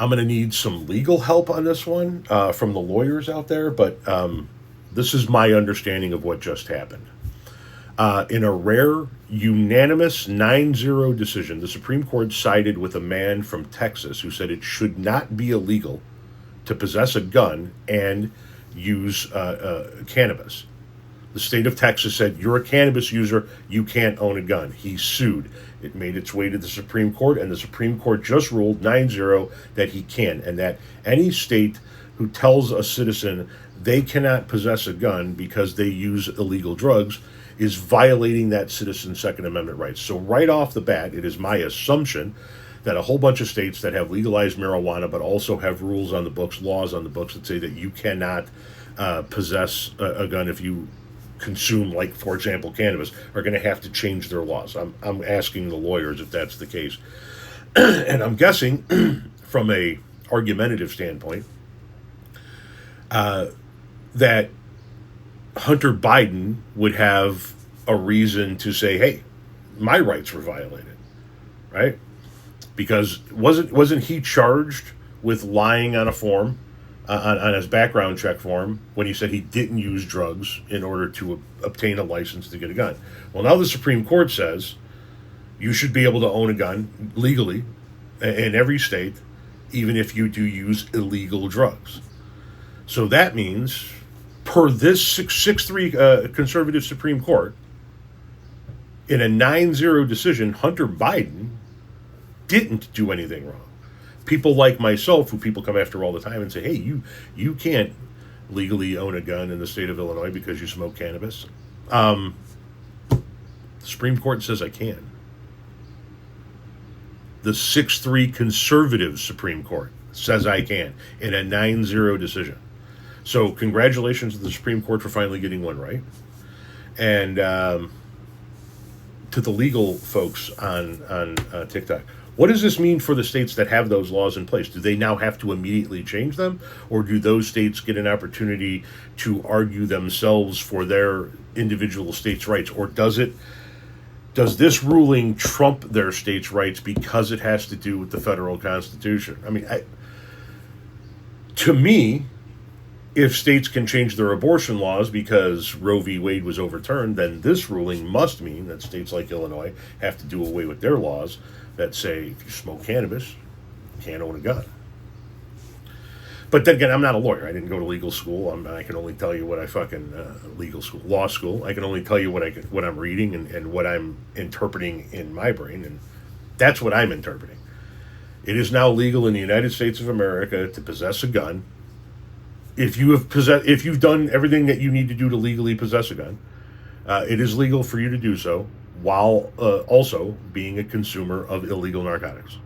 I'm going to need some legal help on this one from the lawyers out there, but this is my understanding of what just happened. In a rare, unanimous 9-0 decision, the Supreme Court sided with a man from Texas who said it should not be illegal to possess a gun and use cannabis. The state of Texas said, you're a cannabis user, you can't own a gun. He sued. It made its way to the Supreme Court, and the Supreme Court just ruled 9-0 that he can, and that any state who tells a citizen they cannot possess a gun because they use illegal drugs is violating that citizen's Second Amendment rights. So right off the bat, it is my assumption that a whole bunch of states that have legalized marijuana but also have rules on the books, laws on the books that say that you cannot possess a gun if you consume, like, for example, cannabis, are going to have to change their laws. I'm asking the lawyers if that's the case. And I'm guessing, from a argumentative standpoint, that Hunter Biden would have a reason to say, hey, my rights were violated, right? Because wasn't he charged with lying on a form, on his background check form, when he said he didn't use drugs in order to obtain a license to get a gun? Well, now the Supreme Court says you should be able to own a gun legally in every state, even if you do use illegal drugs. So that means, per this 6-3 conservative Supreme Court, in a 9-0 decision, Hunter Biden didn't do anything wrong. People like myself, who people come after all the time and say, hey, you can't legally own a gun in the state of Illinois because you smoke cannabis. The Supreme Court says I can. The 6-3 conservative Supreme Court says I can in a 9-0 decision. So congratulations to the Supreme Court for finally getting one right. And to the legal folks on TikTok, what does this mean for the states that have those laws in place? Do they now have to immediately change them? Or do those states get an opportunity to argue themselves for their individual states' rights? Or does this ruling trump their states' rights because it has to do with the federal Constitution? I mean, to me, if states can change their abortion laws because Roe v. Wade was overturned, then this ruling must mean that states like Illinois have to do away with their laws that say if you smoke cannabis, you can't own a gun. But then again, I'm not a lawyer. I didn't go to legal school. I can only tell you what I law school. I can only tell you what I'm reading and what I'm interpreting in my brain, and that's what I'm interpreting. It is now legal in the United States of America to possess a gun. If you've done everything that you need to do to legally possess a gun, it is legal for you to do so while also being a consumer of illegal narcotics.